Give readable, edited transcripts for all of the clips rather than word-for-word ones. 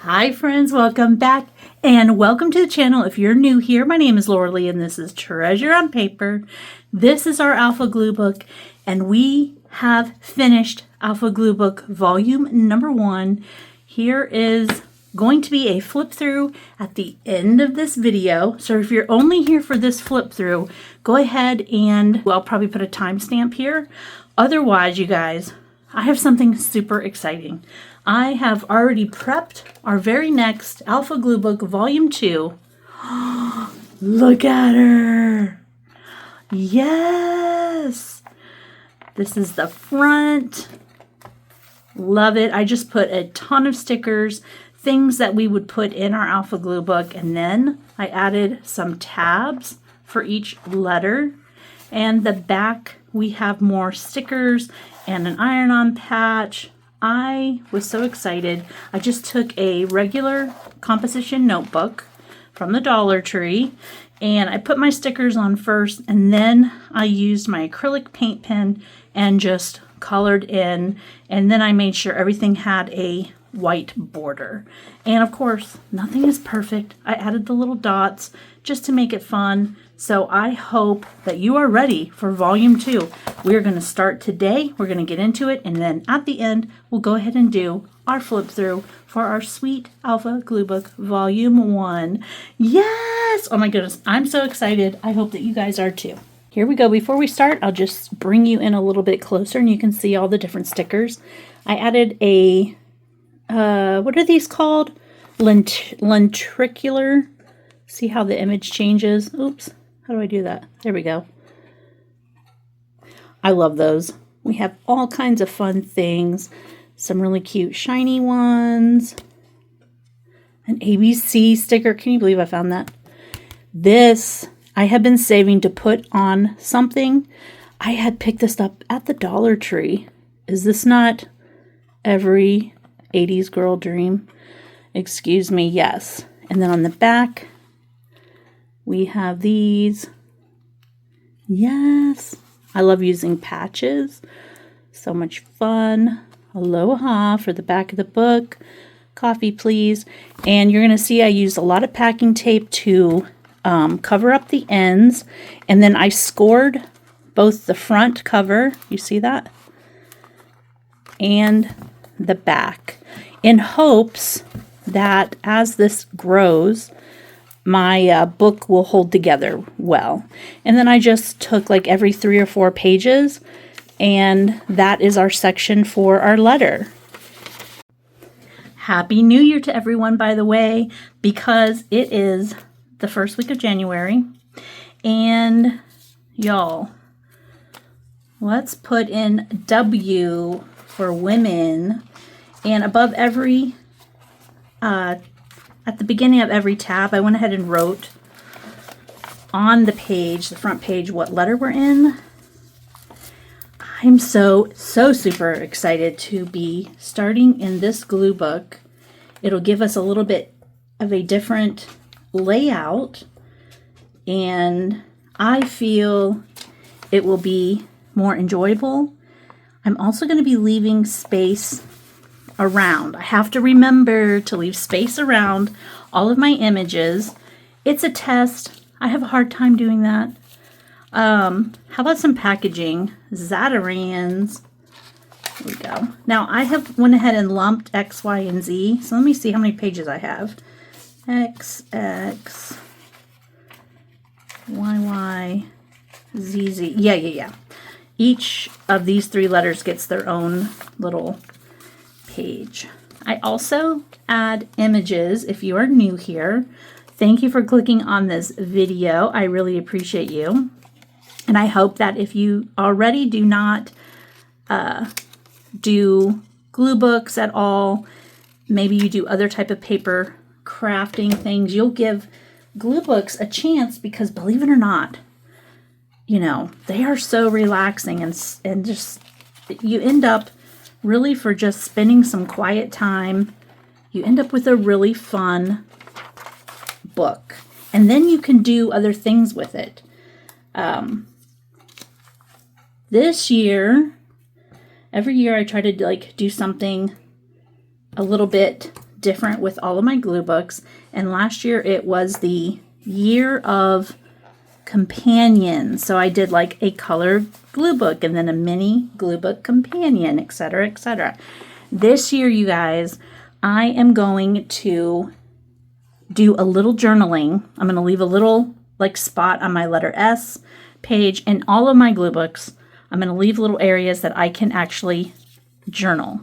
Hi friends, welcome back and welcome to the channel. If you're new here, my name is Lora Lea and this is Treasure on Paper. This is our Alpha Glue book and we have finished Alpha Glue book volume number 1. Here is going to be a flip through at the end of this video. So if you're only here for this flip through, go ahead and I'll probably put a timestamp here. Otherwise, you guys, I have something super exciting. I have already prepped our very next Alpha Glue book, Volume 2. Look at her! Yes! This is the front. Love it. I just put a ton of stickers, things that we would put in our Alpha Glue book, and then I added some tabs for each letter. And the back, we have more stickers and an iron-on patch. I was so excited. I just took a regular composition notebook from the Dollar Tree and I put my stickers on first, and then I used my acrylic paint pen and just colored in, and then I made sure everything had a white border. And of course, nothing is perfect. I added the little dots just to make it fun. So I hope that you are ready for volume 2. We're going to start today. We're going to get into it. And then at the end, we'll go ahead and do our flip through for our sweet Alpha Glue book volume 1. Yes! Oh my goodness. I'm so excited. I hope that you guys are too. Here we go. Before we start, I'll just bring you in a little bit closer and you can see all the different stickers. I added a, what are these called? Lenticular. See how the image changes? Oops. How do I do that? There we go. I love those. We have all kinds of fun things. Some really cute shiny ones. An ABC sticker. Can you believe I found that? This I have been saving to put on something. I had picked this up at the Dollar Tree. Is this not every 80s girl dream? Excuse me, yes. And then on the back, we have these. Yes. I love using patches. So much fun. Aloha for the back of the book. Coffee, please. And you're going to see I used a lot of packing tape to cover up the ends. And then I scored both the front cover. You see that? And the back. In hopes that as this grows, my book will hold together well. And then I just took like every 3 or 4 pages, and that is our section for our letter. Happy New Year to everyone, by the way, because it is the first week of January. And y'all, let's put in W for women, and above every at the beginning of every tab, I went ahead and wrote on the page, the front page, what letter we're in. I'm so super excited to be starting in this glue book. It'll give us a little bit of a different layout, and I feel it will be more enjoyable. I'm also going to be leaving space around. I have to remember to leave space around all of my images. It's a test. I have a hard time doing that. How about some packaging? Zatarans. Here we go. Now I have went ahead and lumped X, Y, and Z. So let me see how many pages I have. X, X, Y, Y, Z, Z. Yeah. Each of these 3 letters gets their own little page. I also add images if you are new here. Thank you for clicking on this video. I really appreciate you. And I hope that if you already do not do glue books at all, maybe you do other type of paper crafting things, you'll give glue books a chance, because believe it or not, you know, they are so relaxing, and just you end up really, for just spending some quiet time, you end up with a really fun book. And then you can do other things with it. This year, every year I try to like do something a little bit different with all of my glue books. And last year it was the year of companion. So I did like a color glue book and then a mini glue book companion, etc., etc. This year, you guys, I am going to do a little journaling. I'm going to leave a little like spot on my letter S page and all of my glue books. I'm going to leave little areas that I can actually journal.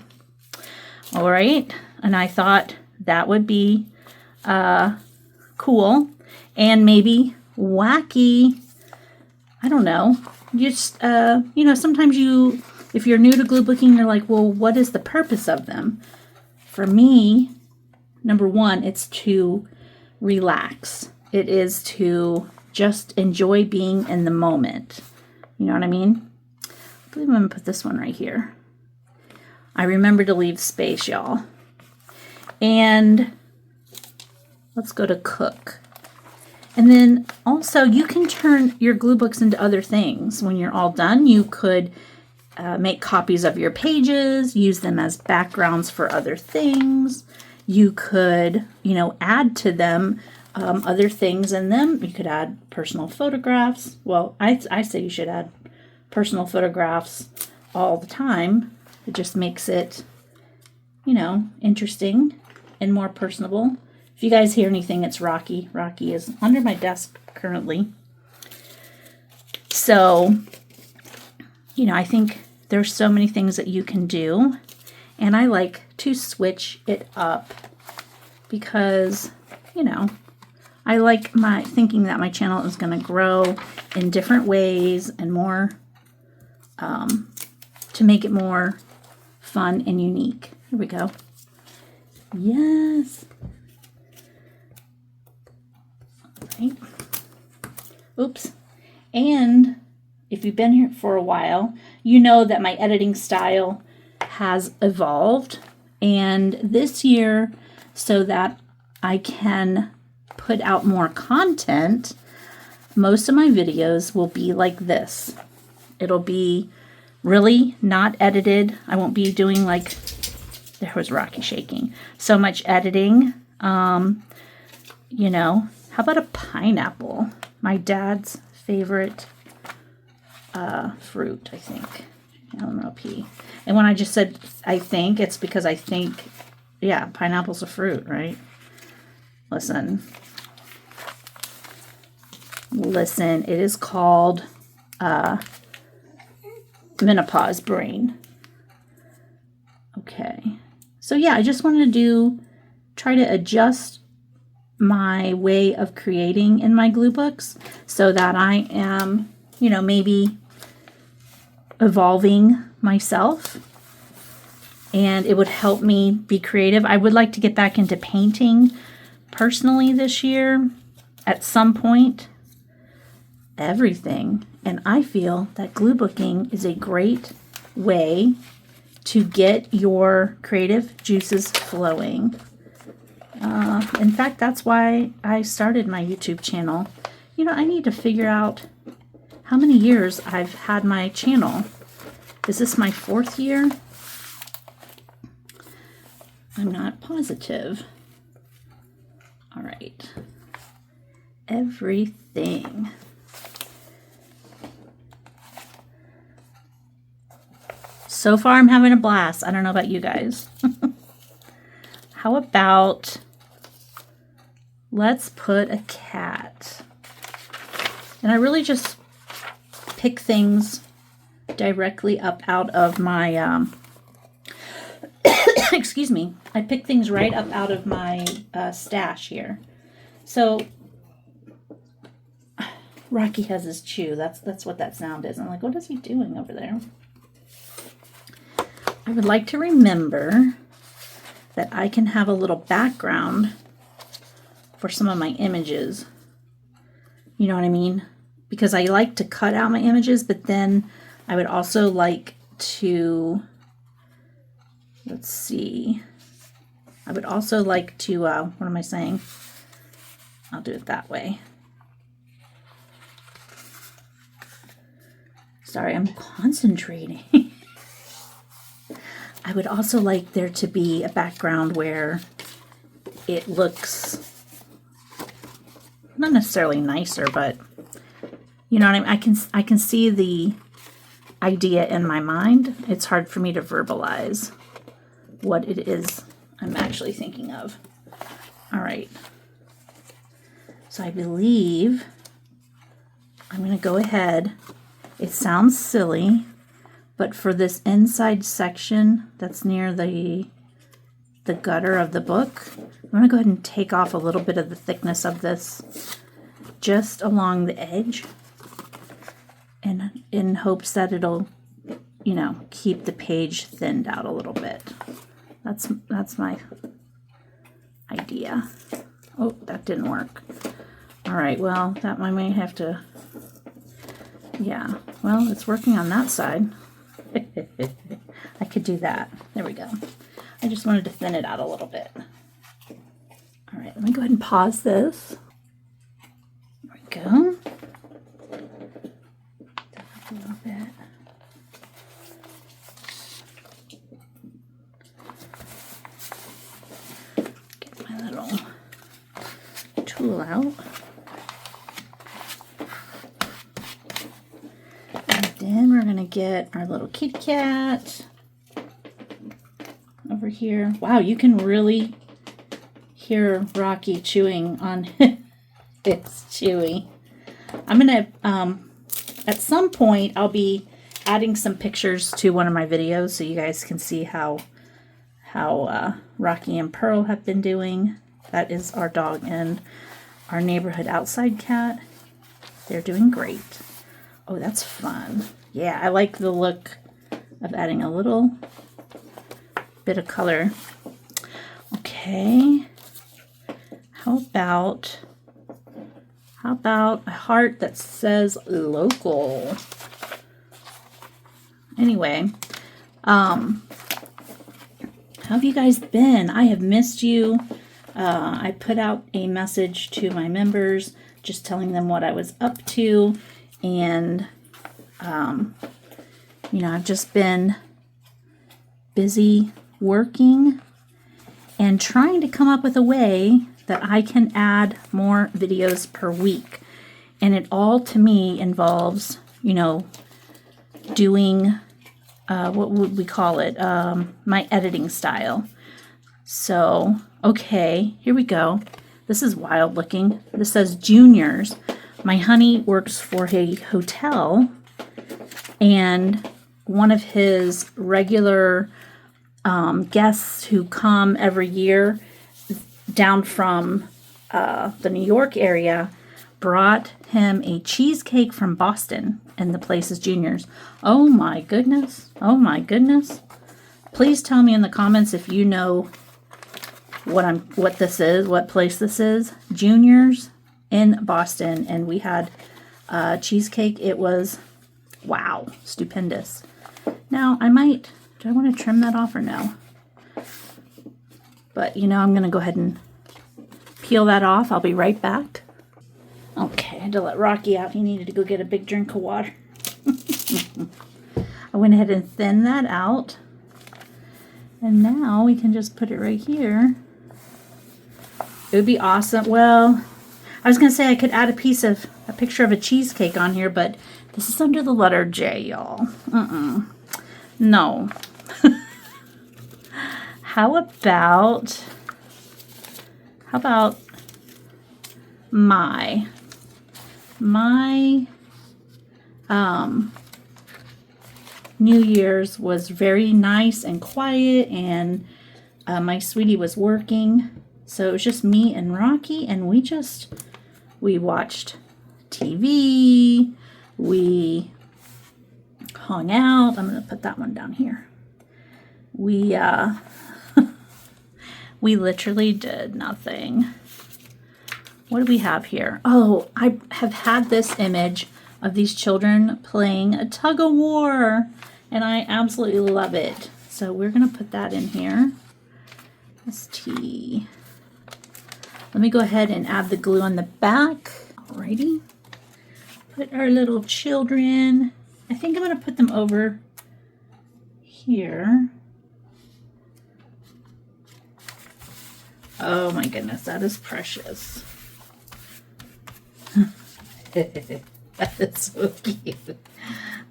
All right. And I thought that would be cool and maybe wacky. I don't know. Just, sometimes if you're new to glue booking, you're like, well, what is the purpose of them? For me, number one, it's to relax. It is to just enjoy being in the moment. You know what I mean? I believe I'm going to put this one right here. I remember to leave space, y'all. And let's go to cook. And then also you can turn your glue books into other things. When you're all done, you could make copies of your pages, use them as backgrounds for other things. You could, add to them other things in them. You could add personal photographs. Well, I say you should add personal photographs all the time. It just makes it, interesting and more personable. If you guys hear anything, it's Rocky. Rocky is under my desk currently. So, I think there's so many things that you can do. And I like to switch it up because, I like thinking that my channel is going to grow in different ways and more, to make it more fun and unique. Here we go. Yes. All right. Oops. And if you've been here for a while, you know that my editing style has evolved. And this year, so that I can put out more content, most of my videos will be like this. It'll be really not edited. I won't be doing like, there was Rocky shaking, so much editing. How about a pineapple? My dad's favorite fruit, I think. LMOP. And when I just said I think, it's because I think, yeah, pineapple's a fruit, right? Listen, it is called menopause brain. Okay. So yeah, I just wanted to try to adjust my way of creating in my glue books so that I am, maybe evolving myself, and it would help me be creative. I would like to get back into painting personally this year at some point. Everything. And I feel that glue booking is a great way to get your creative juices flowing. In fact, that's why I started my YouTube channel. I need to figure out how many years I've had my channel. Is this my 4th year? I'm not positive. All right. Everything. So far, I'm having a blast. I don't know about you guys. How about, let's put a cat. And I really just pick things directly up out of my, excuse me, I pick things right up out of my stash here. So, Rocky has his chew. That's what that sound is. I'm like, what is he doing over there? I would like to remember that I can have a little background for some of my images. You know what I mean? Because I like to cut out my images, but then I would also like to, let's see. I would also like to, what am I saying? I'll do it that way. Sorry, I'm concentrating. I would also like there to be a background where it looks not necessarily nicer, but you know what I mean? I can see the idea in my mind. It's hard for me to verbalize what it is I'm actually thinking of. All right. So I believe I'm going to go ahead. It sounds silly, but for this inside section that's near the gutter of the book, I'm going to go ahead and take off a little bit of the thickness of this just along the edge, and in hopes that it'll, you know, keep the page thinned out a little bit. That's my idea. Oh, that didn't work. All right, well, that I may have to, yeah, well, it's working on that side. I could do that. There we go. I just wanted to thin it out a little bit. All right, let me go ahead and pause this. There we go. A little bit. Get my little tool out. And then we're going to get our little kitty cat over here. Wow, you can really hear Rocky chewing on it's chewy. I'm going to, at some point, I'll be adding some pictures to one of my videos so you guys can see how Rocky and Pearl have been doing. That is our dog and our neighborhood outside cat. They're doing great. Oh, that's fun. Yeah, I like the look of adding a little bit of color. Okay. How about a heart that says local? Anyway, how have you guys been? I have missed you. I put out a message to my members just telling them what I was up to, and you know, I've just been busy working and trying to come up with a way that I can add more videos per week. And it all, to me, involves, you know, doing, what would we call it? My editing style. So, okay, here we go. This is wild looking. This says juniors. My honey works for a hotel, and one of his regular guests who come every year down from the New York area brought him a cheesecake from Boston, and the place is Junior's. Oh my goodness. Oh my goodness. Please tell me in the comments if you know what this is, what place this is. Junior's in Boston, and we had cheesecake. It was, wow, stupendous. Now, do I want to trim that off or no? But, you know, I'm going to go ahead and peel that off. I'll be right back. Okay, I had to let Rocky out. He needed to go get a big drink of water. I went ahead and thinned that out. And now we can just put it right here. It would be awesome. Well, I was going to say I could add a picture of a cheesecake on here, but this is under the letter J, y'all. No. How about my New Year's was very nice and quiet, and my sweetie was working, so it was just me and Rocky, and we watched TV, we hung out. I'm going to put that one down here. We we literally did nothing. What do we have here? Oh, I have had this image of these children playing a tug of war, and I absolutely love it. So we're going to put that in here. ST. Let me go ahead and add the glue on the back. Alrighty. Put our little children. I think I'm going to put them over here. Oh my goodness, that is precious. That is so cute.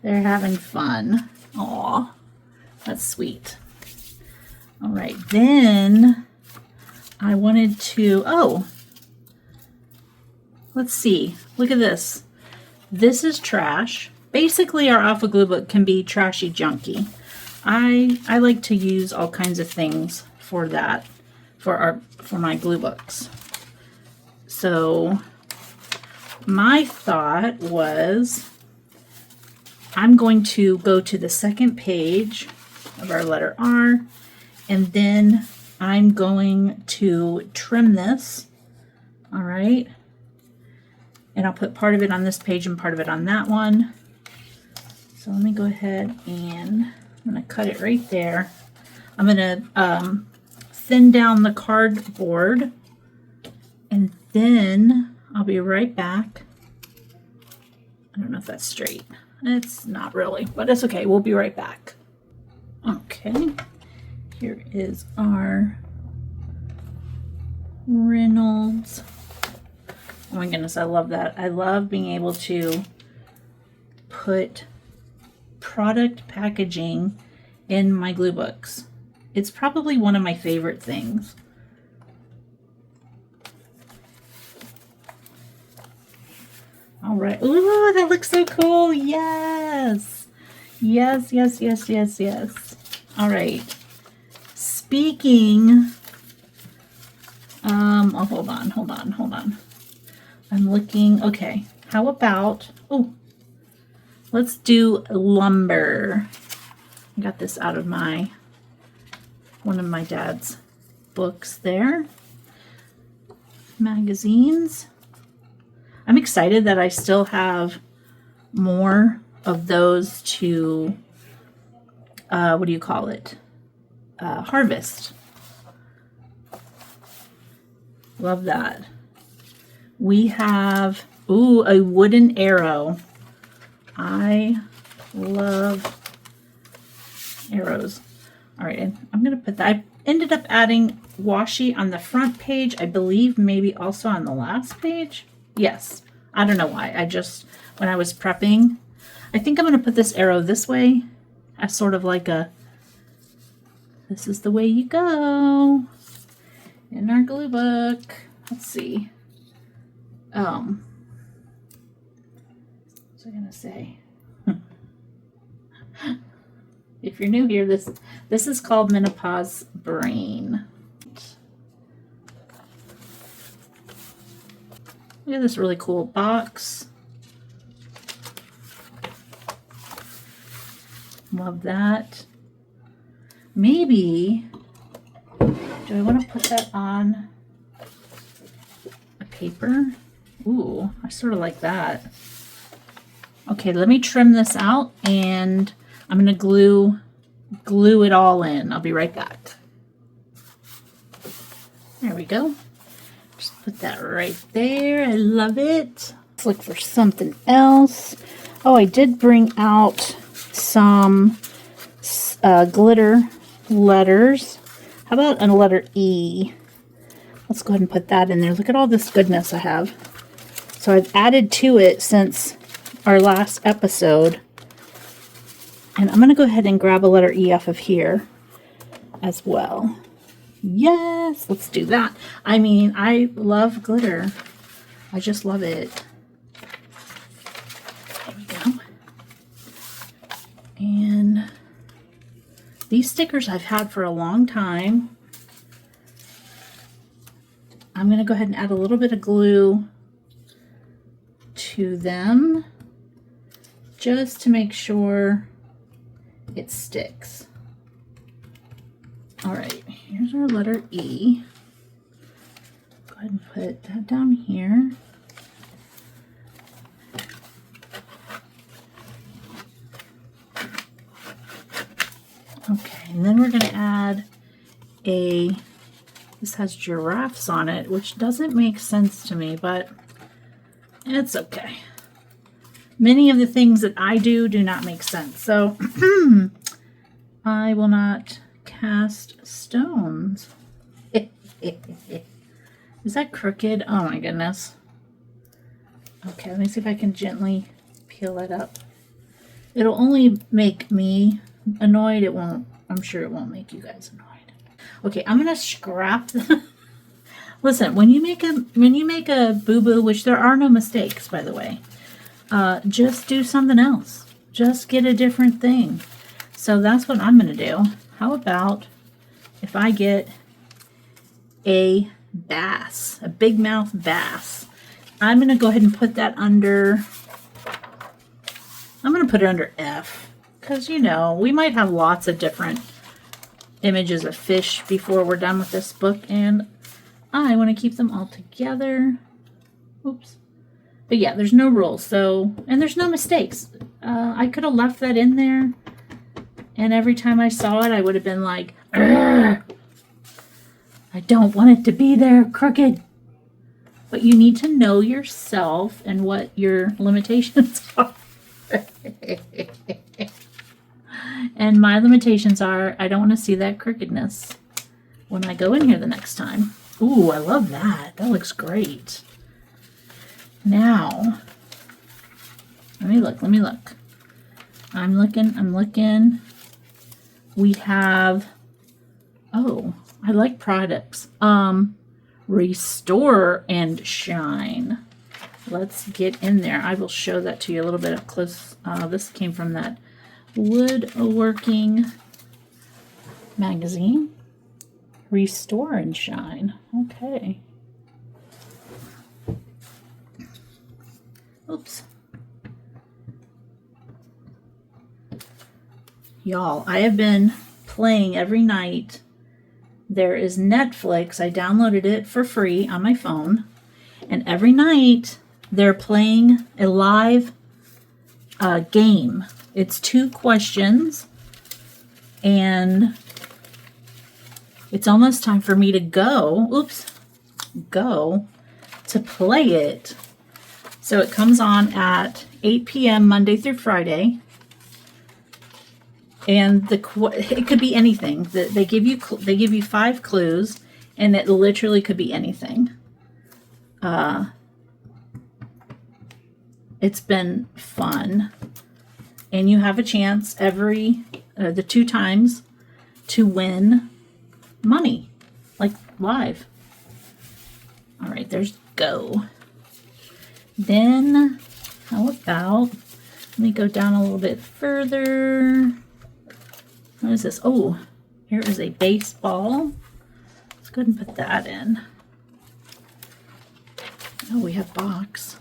They're having fun. Aw, that's sweet. All right, then I wanted to, oh, let's see. Look at this. This is trash. Basically, our Alpha Glue book can be trashy junky. I like to use all kinds of things for that, for my glue books. So my thought was I'm going to go to the second page of our letter R, and then I'm going to trim this. All right. And I'll put part of it on this page and part of it on that one. So let me go ahead and I'm going to cut it right there. I'm going to thin down the cardboard, and then I'll be right back. I don't know if that's straight. It's not really, but it's okay. We'll be right back. Okay. Here is our Reynolds. Oh my goodness, I love that. I love being able to put product packaging in my glue books. It's probably one of my favorite things. All right. Ooh, that looks so cool. Yes. Yes, yes, yes, yes, yes. All right. Speaking, oh, hold on. I'm looking, okay. How about, oh, let's do lumber. I got this out of one of my dad's books there. Magazines. I'm excited that I still have more of those to, what do you call it? Harvest. Love that. We have, ooh, a wooden arrow. I love arrows. All right, and I'm going to put that. I ended up adding washi on the front page. I believe maybe also on the last page. Yes. I don't know why. When I was prepping, I think I'm going to put this arrow this way as sort of like a, this is the way you go in our glue book. Let's see. What was I going to say? If you're new here, this is called Menopause Brain. Look at this really cool box. Love that. Maybe, do I want to put that on a paper? Ooh, I sort of like that. Okay, let me trim this out and I'm going to glue it all in. I'll be right back. There we go. Just put that right there. I love it. Let's look for something else. Oh, I did bring out some glitter letters. How about a letter E? Let's go ahead and put that in there. Look at all this goodness I have. So I've added to it since our last episode. And I'm going to go ahead and grab a letter E off of here as well. Yes, let's do that. I mean, I love glitter. I just love it. There we go. And these stickers I've had for a long time. I'm going to go ahead and add a little bit of glue to them just to make sure it sticks. All right, here's our letter E. Go ahead and put that down here. Okay, and then we're going to add this has giraffes on it, which doesn't make sense to me, but it's okay. Many of the things that I do not make sense. So I will not cast stones. Is that crooked? Oh my goodness. Okay, let me see if I can gently peel it up. It'll only make me annoyed. It won't, I'm sure it won't make you guys annoyed. Okay, I'm gonna scrap the listen, when you make a boo-boo, which there are no mistakes, by the way, just do something else. Just get a different thing. So that's what I'm gonna do. How about if I get a bass, a big mouth bass? I'm gonna go ahead and put that under, I'm gonna put it under F, because you know, we might have lots of different images of fish before we're done with this book, and I want to keep them all together. Oops. But yeah, there's no rules, so, and there's no mistakes. I could have left that in there, and every time I saw it, I would have been like, "Argh! I don't want it to be there, crooked." But you need to know yourself and what your limitations are. And my limitations are, I don't want to see that crookedness when I go in here the next time. Ooh, I love that. That looks great. Now, let me look. I'm looking. We have, oh, I like products. Restore and Shine. Let's get in there. I will show that to you a little bit up close. This came from that woodworking magazine. Restore and Shine. Okay. Oops. Y'all, I have been playing every night. There is Netflix. I downloaded it for free on my phone. And every night they're playing a live game. It's 2 questions. And it's almost time for me to go to play it. So it comes on at 8 p.m. Monday through Friday. And it could be anything. They give you 5 clues, and it literally could be anything. It's been fun, and you have a chance every the 2 times to win money, like live. All right, there's go. Then how about, let me go down a little bit further. What is this? Oh, here is a baseball. Let's go ahead and put that in. Oh, we have box.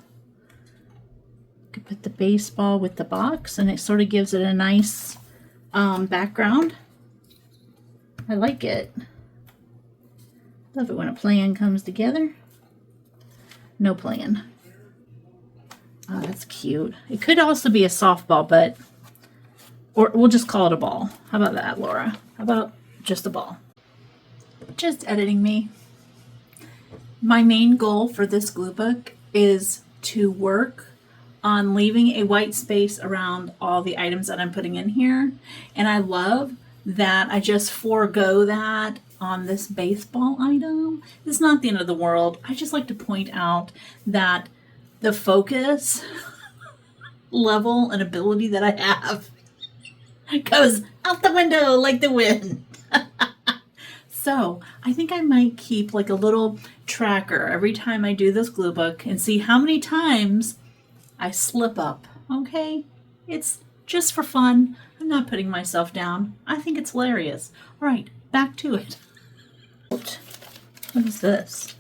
Could put the baseball with the box, and it sort of gives it a nice background. I like it. Love it when a plan comes together. No plan. Oh, that's cute. It could also be a softball, but, or we'll just call it a ball. How about that, Laura? How about just a ball? Just editing me. My main goal for this glue book is to work on leaving a white space around all the items that I'm putting in here. And I love that I just forego that on this baseball item. It's not the end of the world. I just like to point out that the focus level and ability that I have goes out the window like the wind. So I think I might keep like a little tracker every time I do this glue book and see how many times I slip up. Okay? It's just for fun. I'm not putting myself down. I think it's hilarious. All right, back to it. What is this?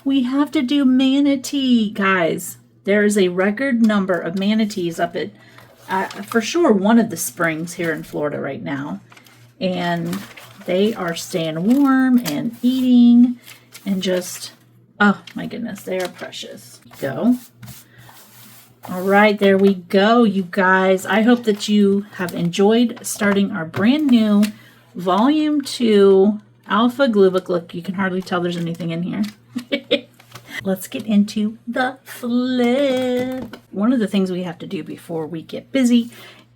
We have to do manatee, guys. There is a record number of manatees up at, for sure, one of the springs here in Florida right now. And they are staying warm and eating and just, oh my goodness, they are precious. Go. All right, there we go, you guys. I hope that you have enjoyed starting our brand new Volume 2 Alpha Glue Book. Look, you can hardly tell there's anything in here. Let's get into the flip. One of the things we have to do before we get busy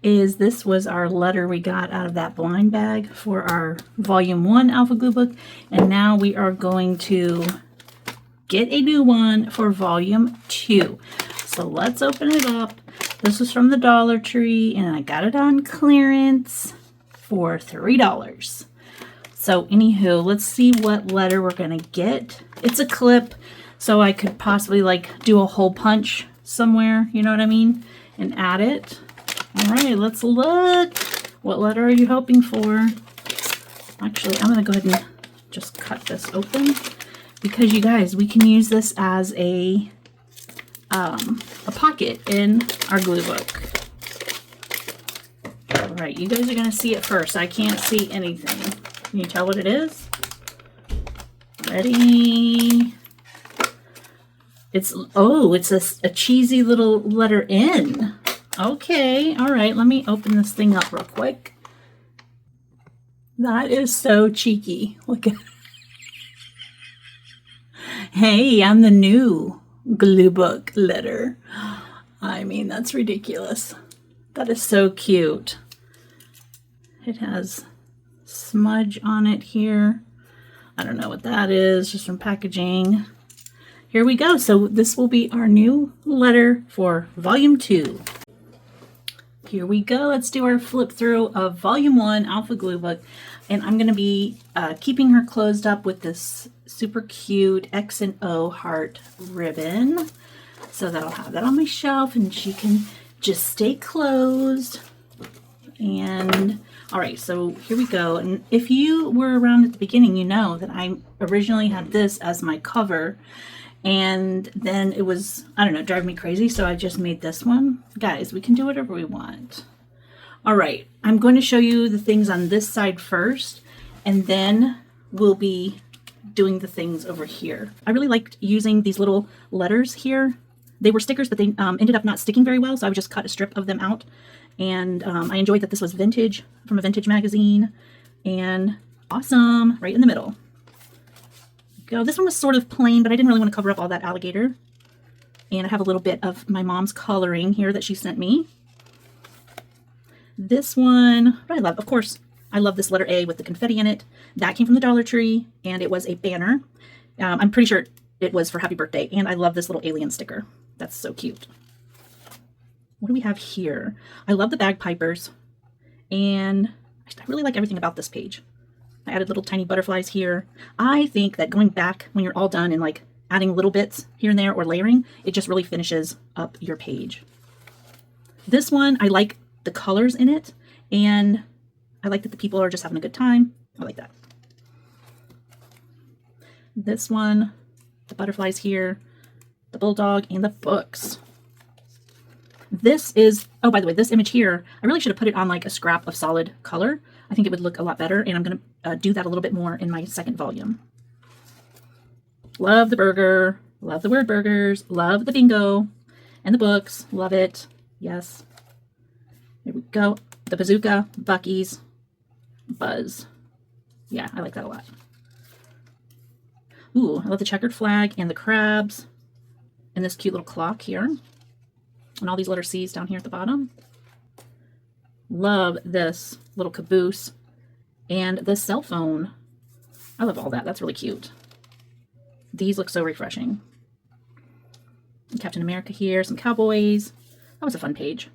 is this was our letter we got out of that blind bag for our Volume 1 Alpha Glue book. And now we are going to get a new one for Volume 2. So let's open it up. This was from the Dollar Tree, and I got it on clearance for $3. So anywho, let's see what letter we're going to get. It's a clip, so I could possibly like do a hole punch somewhere, you know what I mean, and add it. All right, let's look. What letter are you hoping for? Actually, I'm going to go ahead and just cut this open because you guys, we can use this as a pocket in our glue book. All right, you guys are going to see it first. I can't see anything. Can you tell what it is? Ready? It's a cheesy little letter N. Okay, all right, let me open this thing up real quick. That is so cheeky. Look at Hey, I'm the new glue book letter. I mean, that's ridiculous. That is so cute. It has smudge on it here. I don't know what that is, just from packaging. Here we go. So this will be our new letter for Volume 2. Here we go. Let's do our flip through of Volume 1 Alpha Glue book. And I'm going to be keeping her closed up with this super cute X and O heart ribbon. So that I'll have that on my shelf and she can just stay closed. And all right, so here we go. And if you were around at the beginning, you know that I originally had this as my cover. And then it was, I don't know, driving me crazy. So I just made this one. Guys, we can do whatever we want. All right, I'm going to show you the things on this side first. And then we'll be doing the things over here. I really liked using these little letters here. They were stickers, but they ended up not sticking very well. So I would just cut a strip of them out. And I enjoyed that this was vintage, from a vintage magazine. And awesome, right in the middle. Go. This one was sort of plain, but I didn't really want to cover up all that alligator. And I have a little bit of my mom's coloring here that she sent me. This one, what I love, of course, I love this letter A with the confetti in it. That came from the Dollar Tree, and it was a banner. I'm pretty sure it was for Happy Birthday, and I love this little alien sticker. That's so cute. What do we have here? I love the bagpipers, and I really like everything about this page. I added little tiny butterflies here. I think that going back when you're all done and like adding little bits here and there or layering, it just really finishes up your page. This one, I like the colors in it, and I like that the people are just having a good time. I like that. This one, the butterflies here, the bulldog, and the books. This is, oh, by the way, this image here, I really should have put it on like a scrap of solid color. I think it would look a lot better, and I'm going to do that a little bit more in my second volume. Love the burger. Love the word burgers. Love the bingo and the books. Love it. Yes. There we go. The bazooka, Buc-ee's, Buzz. Yeah, I like that a lot. Ooh, I love the checkered flag and the crabs and this cute little clock here. And all these letter C's down here at the bottom. Love this little caboose and the cell phone. I love all that. That's really cute. These look so refreshing. And Captain America here, some cowboys. That was a fun page.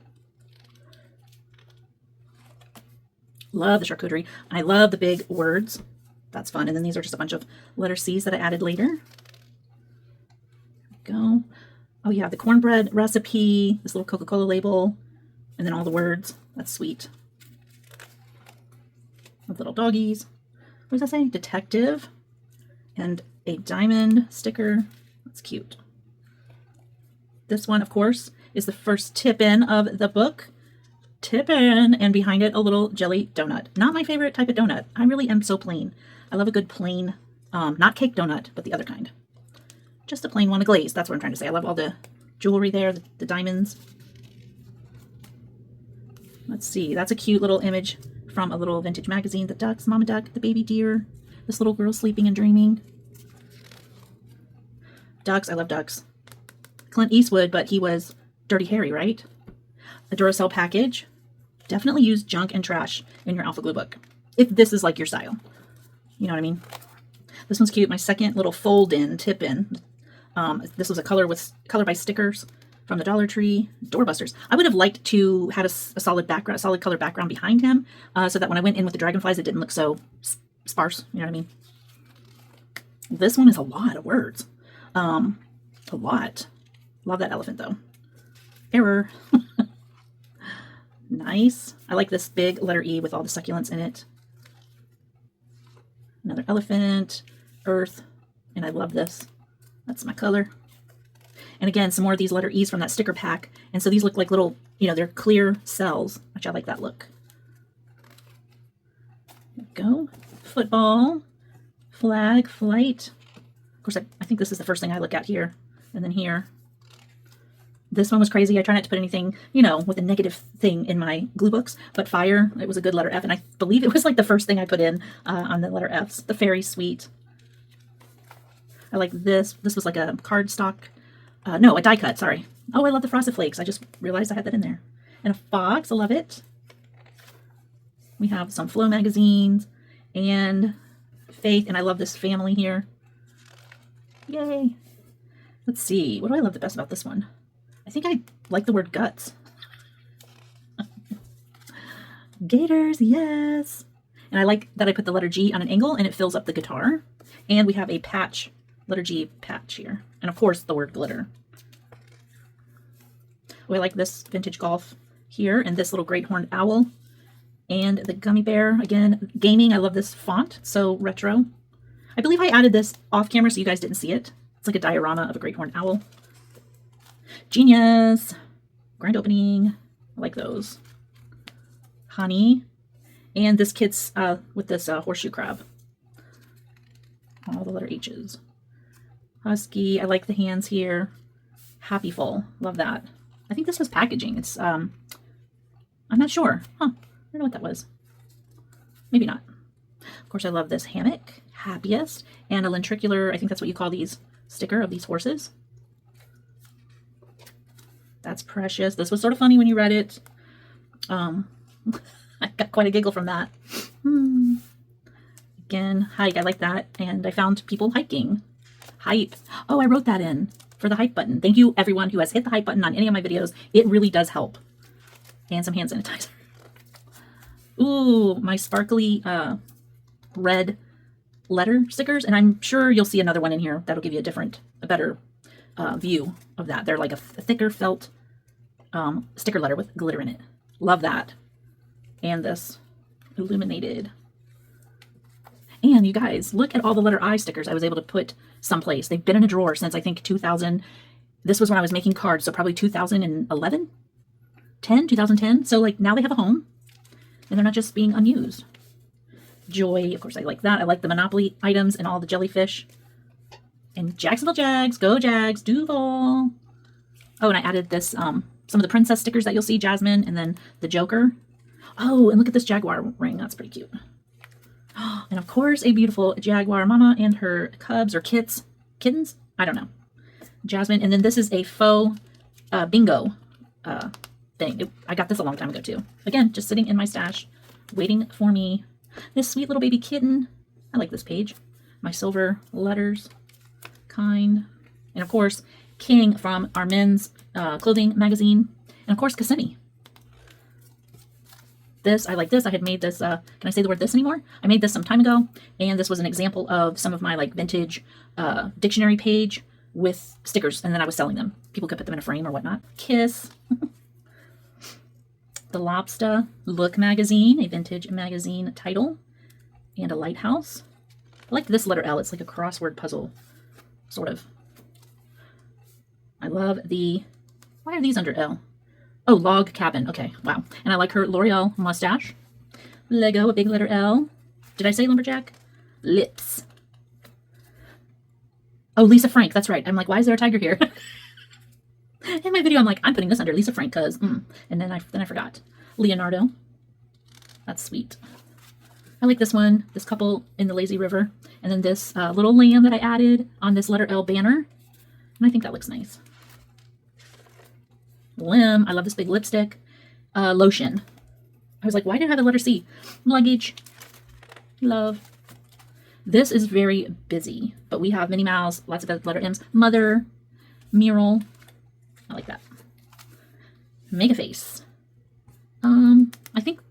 Love the charcuterie. I love the big words. That's fun. And then these are just a bunch of letter C's that I added later. There we go. Oh yeah, the cornbread recipe, this little Coca-Cola label, and then all the words. That's sweet. With little doggies. What does that say? Detective. And a diamond sticker. That's cute. This one, of course, is the first tip-in of the book. Tip-in, and behind it, a little jelly donut. Not my favorite type of donut. I really am so plain. I love a good plain, not cake donut, but the other kind. Just a plain one, a glaze. That's what I'm trying to say. I love all the jewelry there, the diamonds. Let's see. That's a cute little image from a little vintage magazine. The ducks, Mama Duck, the baby deer, this little girl sleeping and dreaming. Ducks. I love ducks. Clint Eastwood, but he was Dirty Harry, right? A Duracell package. Definitely use junk and trash in your alpha glue book, if this is like your style. You know what I mean? This one's cute. My second little fold-in, tip-in. This was a color by stickers from the Dollar Tree. Doorbusters. I would have liked to have a solid background, a solid color background behind him, so that when I went in with the dragonflies, it didn't look so sparse. You know what I mean? This one is a lot of words. A lot. Love that elephant though. Error. Nice. I like this big letter E with all the succulents in it. Another elephant, earth, and I love this. That's my color. And again, some more of these letter E's from that sticker pack. And so these look like little, you know, they're clear cells, which I like that look. There we go. Football, flag, flight. Of course, I think this is the first thing I look at here. And then here. This one was crazy. I try not to put anything, you know, with a negative thing in my glue books, but fire, it was a good letter F, and I believe it was like the first thing I put in on the letter F's. The fairy suite. I like this. This was like a cardstock. No, a die cut, sorry. Oh, I love the Frosted Flakes. I just realized I had that in there. And a fox, I love it. We have some Flow magazines and Faith, and I love this family here. Yay. Let's see. What do I love the best about this one? I think I like the word guts. Gators, yes. And I like that I put the letter G on an angle and it fills up the guitar. And we have a patch, letter G patch here. And of course the word glitter. Oh, I like this vintage golf here and this little great horned owl. And the gummy bear, again, gaming. I love this font, so retro. I believe I added this off camera so you guys didn't see it. It's like a diorama of a great horned owl. Genius. Grand opening. I like those. Honey. And this kit's with this horseshoe crab. All the letter H's. Husky. I like the hands here. Happyful. Love that. I think this was packaging. It's, I'm not sure. Huh. I don't know what that was. Maybe not. Of course, I love this hammock. Happiest. And a lentricular, I think that's what you call these, sticker of these horses. That's precious. This was sort of funny when you read it. I got quite a giggle from that. Again, hike. I like that. And I found people hiking. Hype. Oh, I wrote that in for the hype button. Thank you, everyone who has hit the hype button on any of my videos. It really does help. And some hand sanitizer. Ooh, my sparkly red letter stickers. And I'm sure you'll see another one in here that'll give you a better view of that. They're like a thicker felt sticker letter with glitter in it. Love that. And this illuminated. And you guys, look at all the letter I stickers I was able to put someplace. They've been in a drawer since I think 2000. This was when I was making cards, so probably 2011, 2010. So like now they have a home and they're not just being unused. Joy, of course I like that. I like the Monopoly items and all the jellyfish. And Jacksonville Jags, go Jags, Duval. Oh, and I added this, some of the princess stickers that you'll see, Jasmine, and then the Joker. Oh, and look at this jaguar ring. That's pretty cute. And of course, a beautiful jaguar mama and her cubs or kittens. I don't know. Jasmine. And then this is a faux bingo thing. I got this a long time ago too. Again, just sitting in my stash, waiting for me. This sweet little baby kitten. I like this page. My silver letters. Kind. And of course, King from our men's clothing magazine. And of course, Kissimmee. This, I like this. I had made this, can I say the word this anymore? I made this some time ago, and this was an example of some of my like vintage dictionary page with stickers, and then I was selling them. People could put them in a frame or whatnot. Kiss. The Lobster Look magazine, a vintage magazine title, and a lighthouse. I like this letter L. It's like a crossword puzzle, sort of. I love the, why are these under L? Oh, log cabin. Okay, wow. And I like her L'Oreal mustache. Lego, a big letter L. Did I say lumberjack? Lips. Oh, Lisa Frank. That's right. I'm like, why is there a tiger here? In my video, I'm like, I'm putting this under Lisa Frank because, and then I forgot. Leonardo. That's sweet. I like this one. This couple in the lazy river, and then this little lamb that I added on this letter L banner, and I think that looks nice. Limb. I love this big lipstick. Lotion. I was like, why did I have the letter C? Luggage. Love. This is very busy, but we have Minnie Mouse, lots of letter M's. Mother. Mural. I like that. Mega face. I think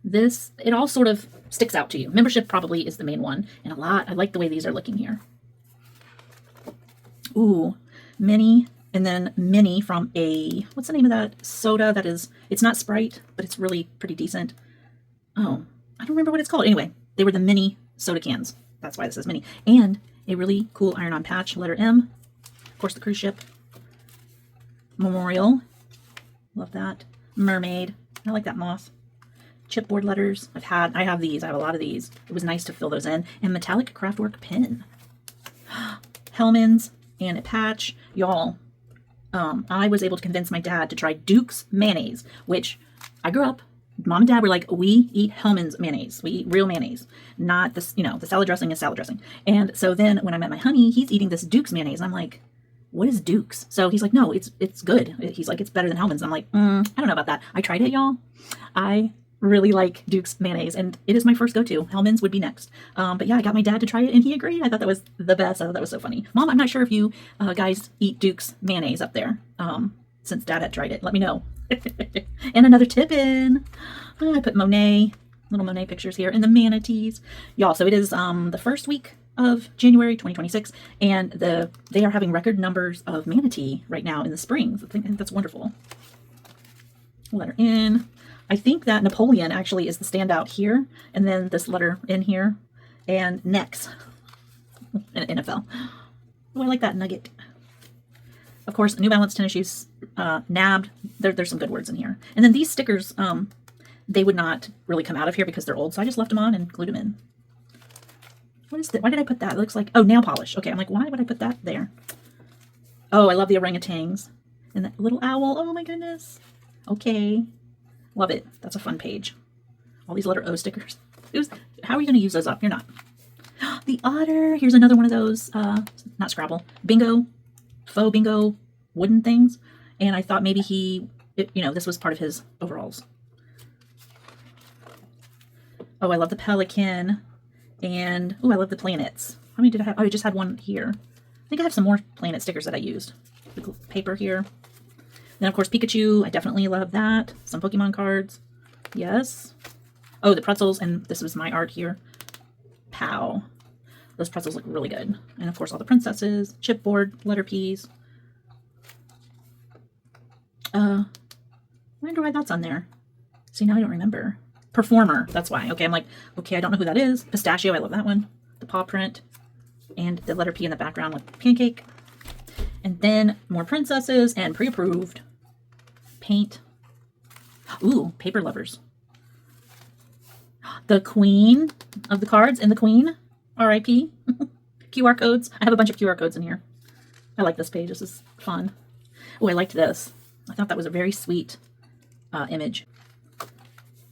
this, it all sort of sticks out to you. Membership probably is the main one. And I like the way these are looking here. Ooh, Minnie, and then Minnie from what's the name of that soda that is, it's not Sprite, but it's really pretty decent. Oh, I don't remember what it's called. Anyway, they were the mini soda cans. That's why this says Minnie. And a really cool iron-on patch, letter M. Of course, the cruise ship. Memorial. Love that. Mermaid. I like that moth. Chipboard letters. I have these. I have a lot of these. It was nice to fill those in. And metallic craftwork pen. Hellman's and a patch. Y'all, I was able to convince my dad to try Duke's mayonnaise, which I grew up, Mom and Dad were like, we eat Hellman's mayonnaise. We eat real mayonnaise, not this, the salad dressing is salad dressing. And so then when I met my honey, he's eating this Duke's mayonnaise. And I'm like, what is Duke's? So he's like, no, it's good. He's like, it's better than Hellman's. I'm like, I don't know about that. I tried it, y'all. I really like Duke's mayonnaise, and it is my first go-to. Hellman's would be next. But yeah, I got my dad to try it, and he agreed. I thought that was the best. I thought that was so funny. Mom, I'm not sure if you guys eat Duke's mayonnaise up there. Since Dad had tried it, let me know. And another tip in. I put Monet, little Monet pictures here, and the manatees. Y'all, so it is the first week of January 2026, and they are having record numbers of manatee right now in the spring. I think that's wonderful. Letter N. I think that Napoleon actually is the standout here, and then this letter in here, and next, NFL. Oh, I like that nugget. Of course, New Balance tennis shoes, nabbed. There's some good words in here. And then these stickers, they would not really come out of here because they're old, so I just left them on and glued them in. What is that? Why did I put that? It looks like, oh, nail polish. Okay, I'm like, why would I put that there? Oh, I love the orangutans. And that little owl. Oh my goodness. Okay. Love it. That's a fun page. All these letter O stickers. How are you going to use those up? You're not. The otter. Here's another one of those, not Scrabble, bingo, faux bingo wooden things. And I thought maybe this was part of his overalls. Oh, I love the pelican. And, oh, I love the planets. How many did I have? Oh, I just had one here. I think I have some more planet stickers that I used. The paper here. Then, of course, Pikachu. I definitely love that. Some Pokemon cards. Yes. Oh, the pretzels. And this was my art here. Pow. Those pretzels look really good. And, of course, all the princesses. Chipboard. Letter P's. I wonder why that's on there. See, now I don't remember. Performer. That's why. Okay, I'm like, okay, I don't know who that is. Pistachio. I love that one. The paw print. And the letter P in the background with pancake. And then more princesses and pre-approved. Paint. Ooh, paper lovers. The queen of the cards and the queen. R.I.P. QR codes. I have a bunch of QR codes in here. I like this page. This is fun. Oh, I liked this. I thought that was a very sweet image.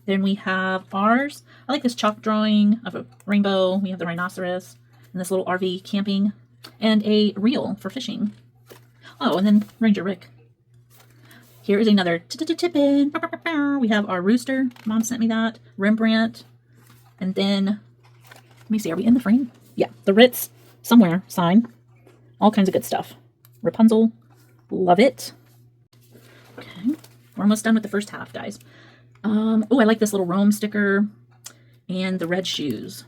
Then we have ours. I like this chalk drawing of a rainbow. We have the rhinoceros and this little RV camping and a reel for fishing. Oh, and then Ranger Rick. Here is another tip-in. We have our rooster. Mom sent me that. Rembrandt. And then, let me see, are we in the frame? Yeah, the Ritz somewhere sign. All kinds of good stuff. Rapunzel. Love it. Okay, we're almost done with the first half, guys. Oh, I like this little Rome sticker and the red shoes.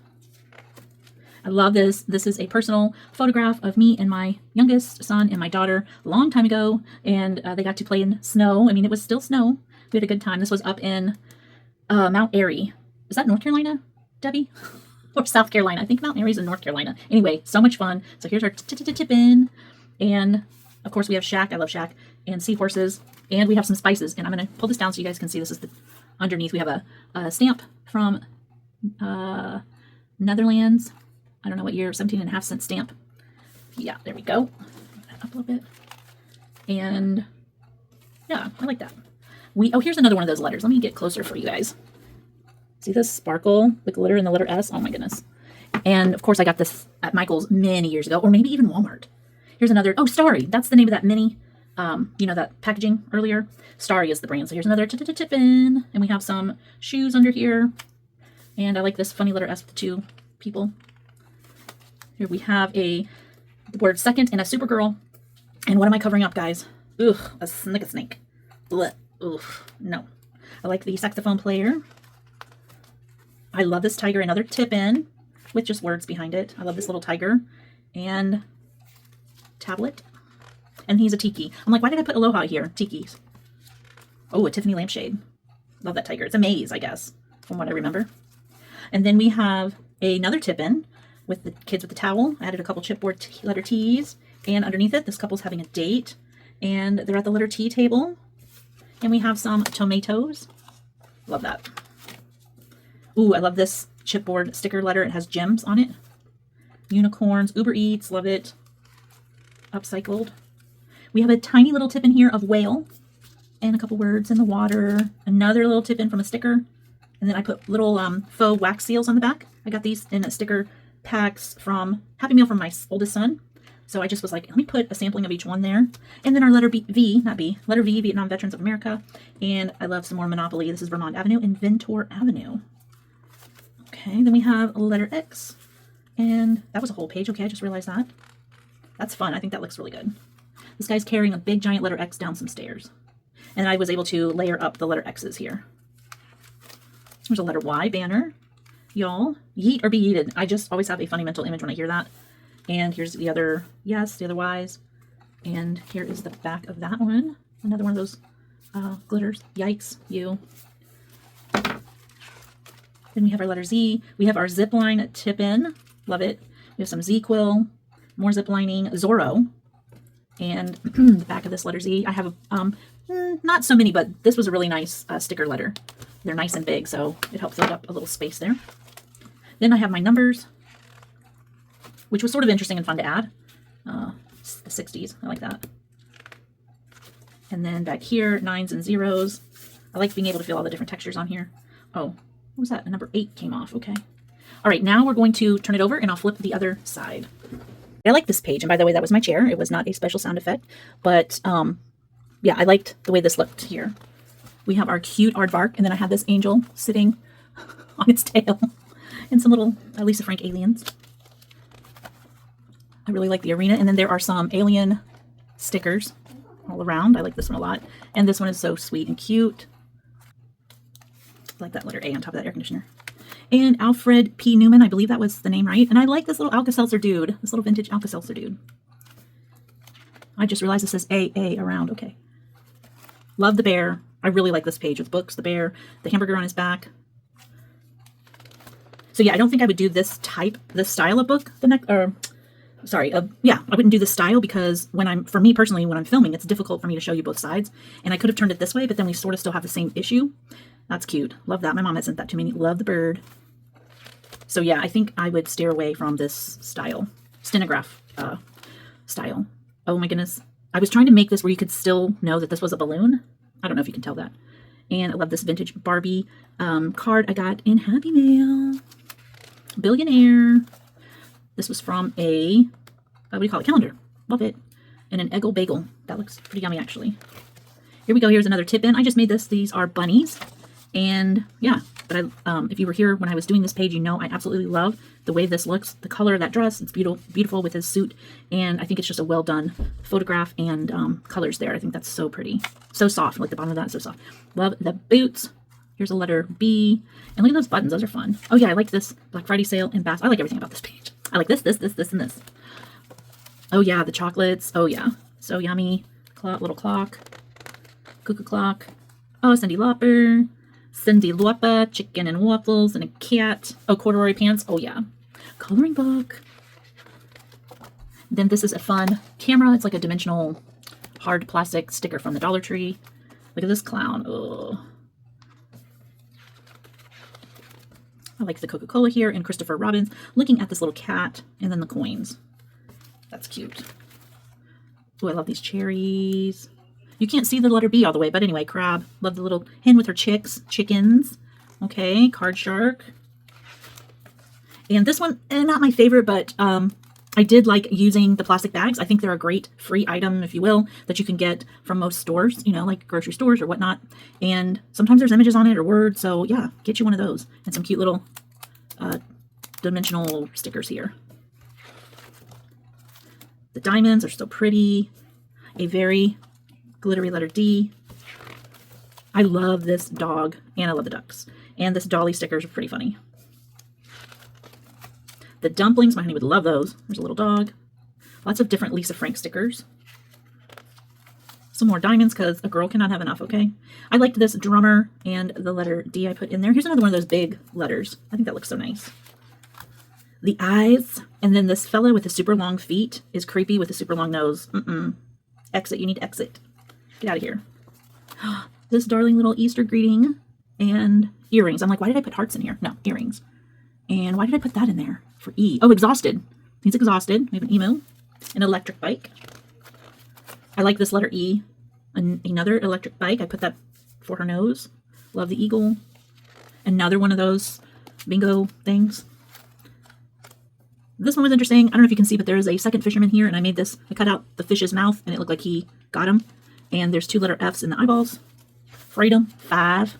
I love this. This is a personal photograph of me and my youngest son and my daughter a long time ago, and they got to play in snow. I mean, it was still snow. We had a good time. This was up in Mount Airy. Is that North Carolina, Debbie? Or South Carolina? I think Mount Airy's in North Carolina. Anyway, so much fun. So here's our tip-in. And, of course, we have Shaq. I love Shaq. And seahorses. And we have some spices. And I'm going to pull this down so you guys can see. This is the underneath. We have a stamp from Netherlands. I don't know what year, 17.5-cent stamp. Yeah, there we go. Up a little bit. And yeah, I like that. Oh, here's another one of those letters. Let me get closer for you guys. See this sparkle, the glitter in the letter S? Oh my goodness. And of course I got this at Michael's many years ago, or maybe even Walmart. Here's another, oh, Starry. That's the name of that mini you know, that packaging earlier. Starry is the brand. So here's another tip-in. And we have some shoes under here. And I like this funny letter S with the two people. Here we have the word second and a Supergirl. And what am I covering up, guys? Ugh, a snake. Blech. Ugh, no. I like the saxophone player. I love this tiger. Another tip-in with just words behind it. I love this little tiger. And tablet. And he's a tiki. I'm like, why did I put aloha here? Tikis. Oh, a Tiffany lampshade. Love that tiger. It's a maze, I guess, from what I remember. And then we have another tip-in with the kids with the towel. I added a couple chipboard letter T's. And underneath it, this couple's having a date. And they're at the letter T table. And we have some tomatoes. Love that. Ooh, I love this chipboard sticker letter. It has gems on it. Unicorns, Uber Eats, love it. Upcycled. We have a tiny little tip in here of whale. And a couple words in the water. Another little tip in from a sticker. And then I put little faux wax seals on the back. I got these in sticker packs from Happy Meal from my oldest son. So I just was like, let me put a sampling of each one there. And then our letter letter V, Vietnam Veterans of America. And I love some more Monopoly. This is Vermont Avenue and Ventor Avenue. Okay, then we have a letter X. And that was a whole page. Okay, I just realized that. That's fun. I think that looks really good. This guy's carrying a big giant letter X down some stairs. And I was able to layer up the letter X's here. There's a letter Y banner. Y'all, yeet or be yeeted. I just always have a funny mental image when I hear that. And here's the other yes, the other Y's. And here is the back of that one. Another one of those glitters. Yikes, you. Then we have our letter Z. We have our zip line tip in. Love it. We have some Z quill. More zip lining. Zorro. And the back of this letter Z. I have not so many, but this was a really nice sticker letter. They're nice and big, so it helped fill up a little space there. Then I have my numbers, which was sort of interesting and fun to add. The 60s, I like that. And then back here, 9s and 0s. I like being able to feel all the different textures on here. Oh, what was that? A number 8 came off, okay. All right, now we're going to turn it over and I'll flip the other side. I like this page, and by the way, that was my chair. It was not a special sound effect, but yeah, I liked the way this looked here. We have our cute aardvark, and then I have this angel sitting on its tail, and some little Lisa Frank aliens. I really like the arena, and then there are some alien stickers all around. I like this one a lot, and this one is so sweet and cute. I like that letter A on top of that air conditioner. And Alfred P. Newman, I believe that was the name, right? And I like this little Alka-Seltzer dude, this little vintage Alka-Seltzer dude. I just realized it says AA around. Okay. Love the bear. I really like this page with books, the bear, the hamburger on his back. So yeah, I don't think I would do this style of book yeah, I wouldn't do this style because for me personally, when I'm filming, it's difficult for me to show you both sides. And I could have turned it this way, but then we sort of still have the same issue. That's cute. Love that. My mom had sent that to me. Love the bird. So yeah, I think I would steer away from this style, stenograph style. Oh my goodness. I was trying to make this where you could still know that this was a balloon. I don't know if you can tell that. And I love this vintage Barbie card I got in Happy Mail. Billionaire. This was from a, what do you call it, calendar. Love it. And an Eggle bagel. That looks pretty yummy, actually. Here we go. Here's another tip in. I just made this. These are bunnies. And yeah, but if you were here when I was doing this page, you know I absolutely love the way this looks. The color of that dress, it's beautiful with his suit. And I think it's just a well done photograph and colors there. I think that's so pretty. So soft. Like the bottom of that is so soft. Love the boots. Here's a letter B. And look at those buttons. Those are fun. Oh yeah, I like this Black Friday sale and Bass. I like everything about this page. I like this, and this. Oh yeah, the chocolates. Oh yeah. So yummy. Little clock. Cuckoo clock. Oh, Cindy Lauper, chicken and waffles, and a cat. Oh, corduroy pants. Oh, yeah. Coloring book. Then this is a fun camera. It's like a dimensional hard plastic sticker from the Dollar Tree. Look at this clown. Oh. I like the Coca-Cola here and Christopher Robin looking at this little cat and then the coins. That's cute. Oh, I love these cherries. You can't see the letter B all the way, but anyway, crab. Love the little hen with her chickens. Okay, card shark. And this one, not my favorite, but I did like using the plastic bags. I think they're a great free item, if you will, that you can get from most stores, you know, like grocery stores or whatnot. And sometimes there's images on it or words. So yeah, get you one of those and some cute little dimensional stickers here. The diamonds are still pretty. A very glittery letter D. I love this dog and I love the ducks. And this dolly stickers are pretty funny. The dumplings, my honey would love those. There's a little dog. Lots of different Lisa Frank stickers. Some more diamonds because a girl cannot have enough, okay? I liked this drummer and the letter D I put in there. Here's another one of those big letters. I think that looks so nice. The eyes, and then this fellow with the super long feet is creepy with a super long nose. Exit, you need to exit. Get out of here. This darling little Easter greeting and earrings. I'm like, why did I put hearts in here? No, earrings. And why did I put that in there for E? Oh, exhausted. He's exhausted. We have an emo. An electric bike. I like this letter E. Another electric bike. I put that for her nose. Love the eagle. Another one of those bingo things. This one was interesting. I don't know if you can see, but there is a second fisherman here, and I made this. I cut out the fish's mouth, and it looked like he got him. And there's 2 letter F's in the eyeballs. Freedom, 5.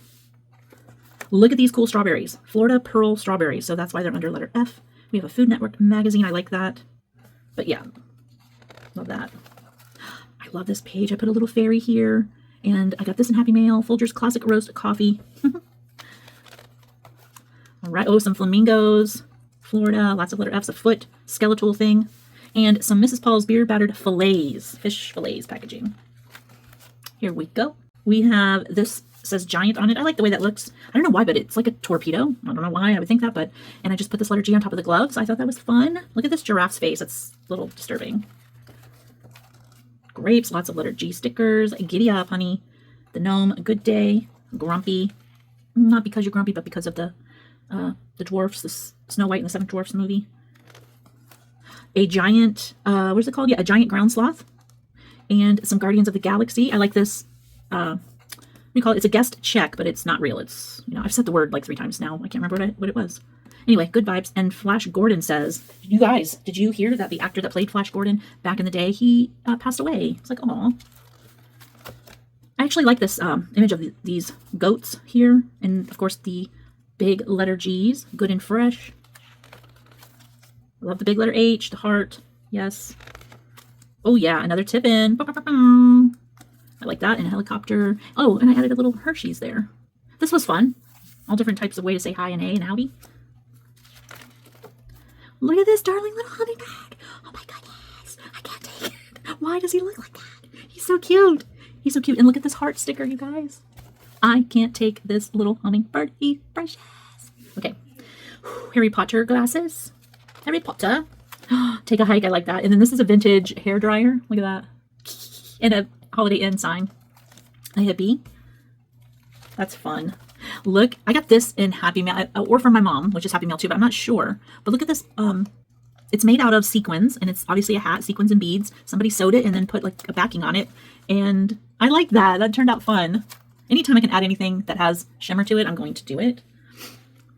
Look at these cool strawberries. Florida Pearl strawberries. So that's why they're under letter F. We have a Food Network magazine. I like that. But yeah, love that. I love this page. I put a little fairy here. And I got this in Happy Mail. Folgers Classic Roast Coffee. All right. Oh, some flamingos. Florida. Lots of letter F's. A foot. Skeletal thing. And some Mrs. Paul's beer battered fillets. Fish fillets packaging. Here we go. We have this. Says giant on it. I like the way that looks. I don't know why, but it's like a torpedo. I don't know why I would think that, but, and I just put this letter G on top of the gloves. I thought that was fun. Look at this giraffe's face. It's a little disturbing. Grapes, lots of letter G stickers. Giddy up, honey. The gnome, a good day. Grumpy. Not because you're grumpy, but because of the dwarfs, the Snow White and the Seven Dwarfs movie. A giant, what is it called? Yeah, a giant ground sloth. And some Guardians of the Galaxy. I like this, we call it, it's a guest check, but it's not real. It's, you know, I've said the word like 3 times now. I can't remember what it was. Anyway, good vibes. And Flash Gordon says, you guys, did you hear that the actor that played Flash Gordon back in the day, he passed away? It's like, aw. I actually like this image of these goats here. And of course the big letter G's, good and fresh. Love the big letter H, the heart. Yes. Oh yeah, another tip in. I like that in a helicopter. Oh, and I added a little Hershey's there. This was fun. All different types of way to say hi and A and howdy. Look at this darling little hummingbird. Oh my goodness. I can't take it. Why does he look like that? He's so cute. He's so cute. And look at this heart sticker, you guys. I can't take this little hummingbird. He's precious. Okay. Harry Potter glasses. Harry Potter. Take a hike. I like that. And then this is a vintage hair dryer. Look at that. And a Holiday Inn sign. A hippie. That's fun. Look, I got this in Happy Mail, or from my mom, which is Happy Mail too, but I'm not sure. But look at this. It's made out of sequins, and it's obviously a hat, sequins and beads. Somebody sewed it and then put like a backing on it. And I like that. That turned out fun. Anytime I can add anything that has shimmer to it, I'm going to do it.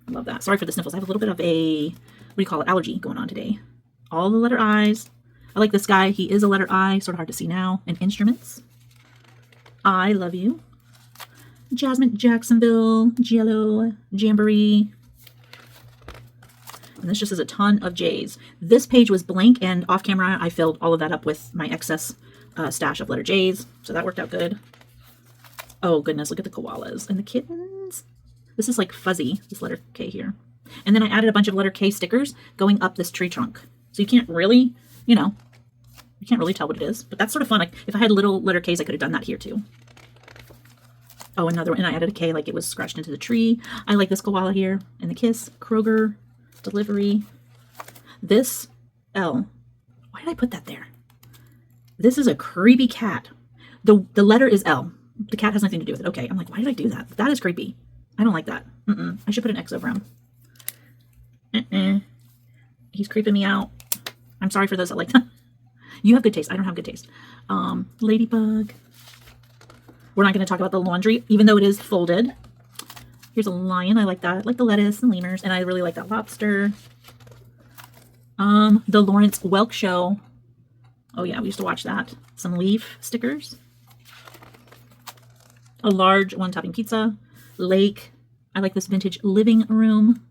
I love that. Sorry for the sniffles. I have a little bit of a, what do you call it, allergy going on today. All the letter I's. I like this guy. He is a letter I, sort of hard to see now. And instruments. I love you. Jasmine, Jacksonville, Jello, Jamboree. And this just is a ton of J's. This page was blank, and off camera I filled all of that up with my excess stash of letter J's. So that worked out good. Oh goodness, look at the koalas and the kittens. This is like fuzzy, this letter K here. And then I added a bunch of letter K stickers going up this tree trunk. So you can't really, you know, you can't really tell what it is. But that's sort of fun. Like, if I had little letter K's, I could have done that here too. Oh, another one. And I added a K like it was scratched into the tree. I like this koala here. And the kiss. Kroger. Delivery. This L. Why did I put that there? This is a creepy cat. The letter is L. The cat has nothing to do with it. Okay. I'm like, why did I do that? That is creepy. I don't like that. I should put an X over him. He's creeping me out. I'm sorry for those that like that. You have good taste. I don't have good taste. Ladybug. We're not going to talk about the laundry, even though it is folded. Here's a lion. I like that. I like the lettuce and lemurs, and I really like that lobster. The Lawrence Welk Show. Oh yeah, we used to watch that. Some leaf stickers. A large one-topping pizza. Lake. I like this vintage living room.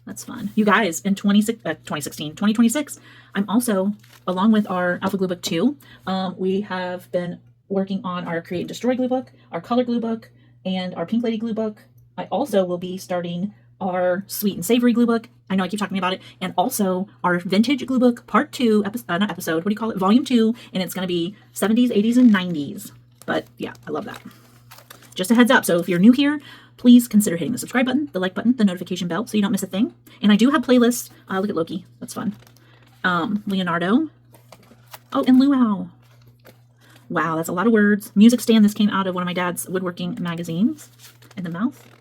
That's fun. You guys, in 2026, I'm also, along with our Alpha Glue Book 2, we have been working on our Create and Destroy glue book, our Color glue book, and our Pink Lady glue book. I also will be starting our Sweet and Savory glue book. I know I keep talking about it. And also our Vintage glue book part 2, not episode, what do you call it? Volume 2. And it's going to be 70s, 80s, and 90s. But yeah, I love that. Just a heads up. So if you're new here, please consider hitting the subscribe button, the like button, the notification bell, so you don't miss a thing. And I do have playlists. Look at Loki. That's fun. Leonardo. Oh, and Luau. Wow, that's a lot of words. Music stand. This came out of one of my dad's woodworking magazines. In the mouth.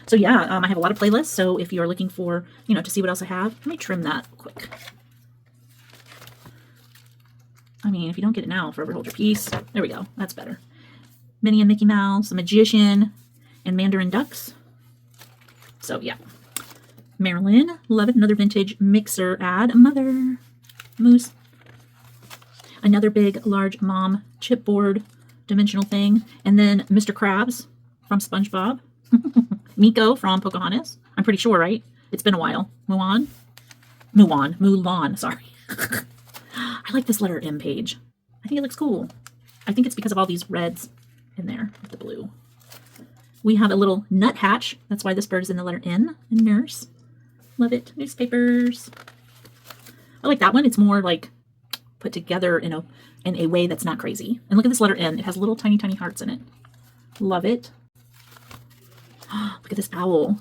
So yeah, I have a lot of playlists. So if you're looking for, to see what else I have, let me trim that quick. I mean, if you don't get it now, forever hold your peace. There we go. That's better. Minnie and Mickey Mouse, a magician, and Mandarin ducks. So yeah. Marilyn, love it. Another vintage mixer ad. Mother Moose. Another big, large mom chipboard dimensional thing. And then Mr. Krabs from SpongeBob. Miko from Pocahontas. I'm pretty sure, right? It's been a while. Mulan, sorry. I like this letter M page. I think it looks cool. I think it's because of all these reds in there with the blue. We have a little nuthatch. That's why this bird is in the letter N. And nurse. Love it. Newspapers. I like that one. It's more like put together in a way that's not crazy. And look at this letter N. It has little tiny, tiny hearts in it. Love it. Look at this owl.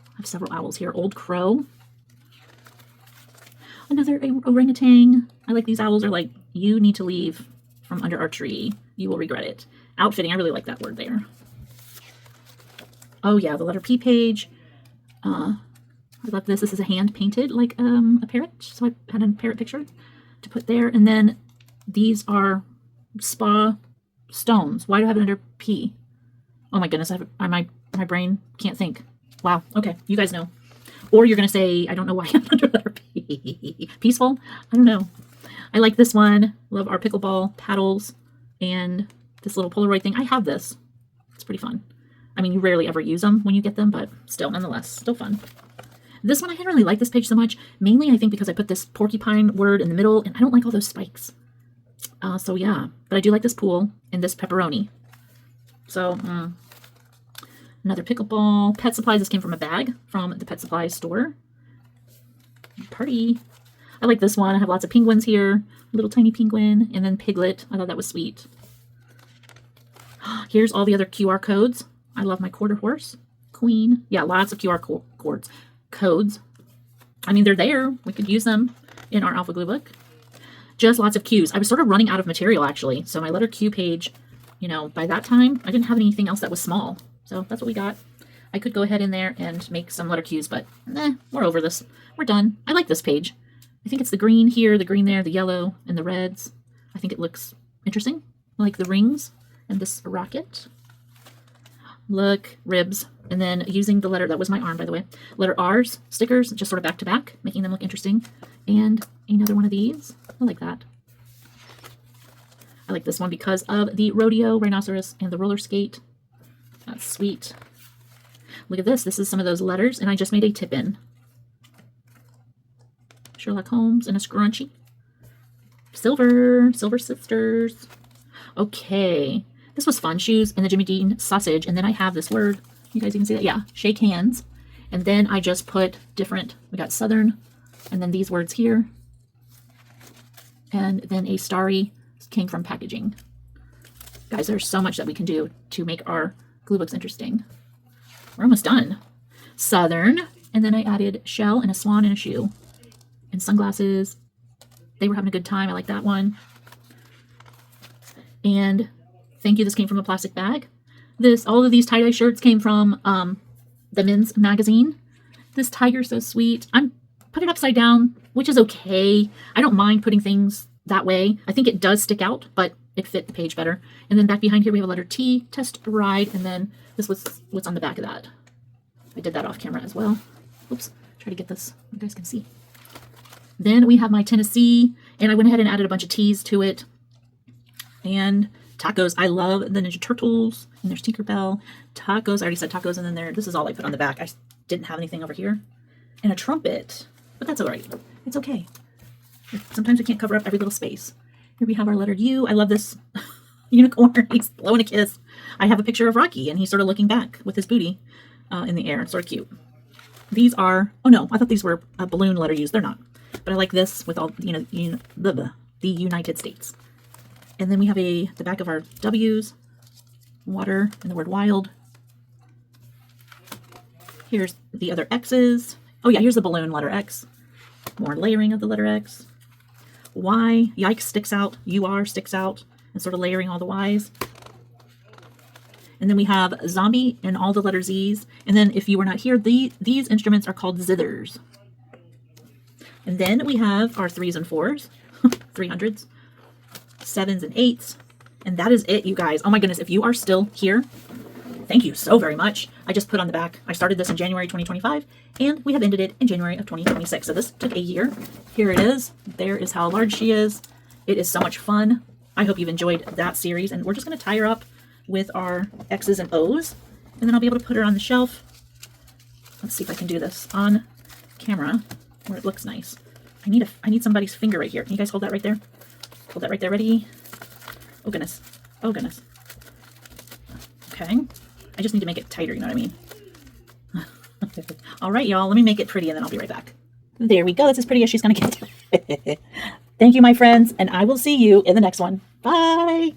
I have several owls here. Old crow. Another orangutan. I like these owls are like, you need to leave from under our tree. You will regret it. Outfitting. I really like that word there. Oh yeah, the letter P page. I love this. This is a hand painted like a parrot. So I had a parrot picture to put there. And then these are spa stones. Why do I have it under P? Oh my goodness, my brain can't think. Wow. Okay, you guys know. Or you're going to say, I don't know why I'm under letter P. Peaceful? I don't know. I like this one. Love our pickleball paddles and this little Polaroid thing. I have this. It's pretty fun. I mean, you rarely ever use them when you get them, but still, nonetheless, still fun. This one, I didn't really like this page so much. Mainly, I think because I put this porcupine word in the middle, and I don't like all those spikes. So yeah, but I do like this pool and this pepperoni. So, another pickleball. Pet supplies. This came from a bag from the pet supply store. Party. I like this one. I have lots of penguins here. Little tiny penguin. And then Piglet. I thought that was sweet. Here's all the other QR codes. I love my quarter horse. Queen. Yeah, lots of QR codes. I mean, they're there. We could use them in our Alpha Glue book. Just lots of Q's. I was sort of running out of material, actually. So my letter Q page, by that time, I didn't have anything else that was small. So that's what we got. I could go ahead in there and make some letter Q's, but we're over this. We're done. I like this page. I think it's the green here, the green there, the yellow, and the reds. I think it looks interesting. I like the rings and this rocket. Look, ribs. And then using the letter, that was my arm, by the way. Letter R's, stickers, just sort of back to back, making them look interesting. And another one of these. I like that. I like this one because of the rodeo, rhinoceros, and the roller skate. That's sweet. Look at this. This is some of those letters, and I just made a tip-in. Sherlock Holmes and a scrunchie. Silver Sisters. Okay. This was fun. Shoes and the Jimmy Dean sausage. And then I have this word. You guys even see that? Yeah. Shake hands. And then I just put different. We got Southern. And then these words here. And then a starry came from packaging. Guys, there's so much that we can do to make our glue books interesting. We're almost done. Southern. And then I added shell and a swan and a shoe. And sunglasses. They were having a good time. I like that one. And thank you. This came from a plastic bag. All of these tie-dye shirts came from the men's magazine. This tiger's so sweet. I'm put it upside down, which is okay. I don't mind putting things that way. I think it does stick out, but it fit the page better. And then back behind here we have a letter T, test ride, and then this was what's on the back of that. I did that off camera as well. Oops, try to get this. You guys can see. Then we have my Tennessee, and I went ahead and added a bunch of T's to it. And tacos. I love the Ninja Turtles. And there's Tinkerbell. Tacos. I already said tacos. And then this is all I put on the back. I didn't have anything over here. And a trumpet. But that's all right. It's okay. Sometimes we can't cover up every little space. Here we have our letter U. I love this unicorn. He's blowing a kiss. I have a picture of Rocky, and he's sort of looking back with his booty in the air. It's sort of cute. These are, oh no, I thought these were balloon letter U's. They're not. But I like this with all, the United States. And then we have the back of our W's, water, and the word wild. Here's the other X's. Oh yeah, here's the balloon letter X. More layering of the letter X. Y, yikes sticks out. UR sticks out. And sort of layering all the Y's. And then we have zombie and all the letter Z's. And then if you were not here, these instruments are called zithers. And then we have our 3s and 4s, 300s, 7s and 8s. And that is it, you guys. Oh my goodness, if you are still here, thank you so very much. I just put on the back, I started this in January 2025, and we have ended it in January of 2026. So this took a year. Here it is. There is how large she is. It is so much fun. I hope you've enjoyed that series. And we're just going to tie her up with our X's and O's. And then I'll be able to put her on the shelf. Let's see if I can do this on camera where it looks nice. I need somebody's finger right here. Can you guys hold that right there? Hold that right there. Ready? Oh goodness. Oh goodness. Okay. I just need to make it tighter, you know what I mean? All right, y'all. Let me make it pretty and then I'll be right back. There we go. That's as pretty as she's going to get. Thank you, my friends, and I will see you in the next one. Bye.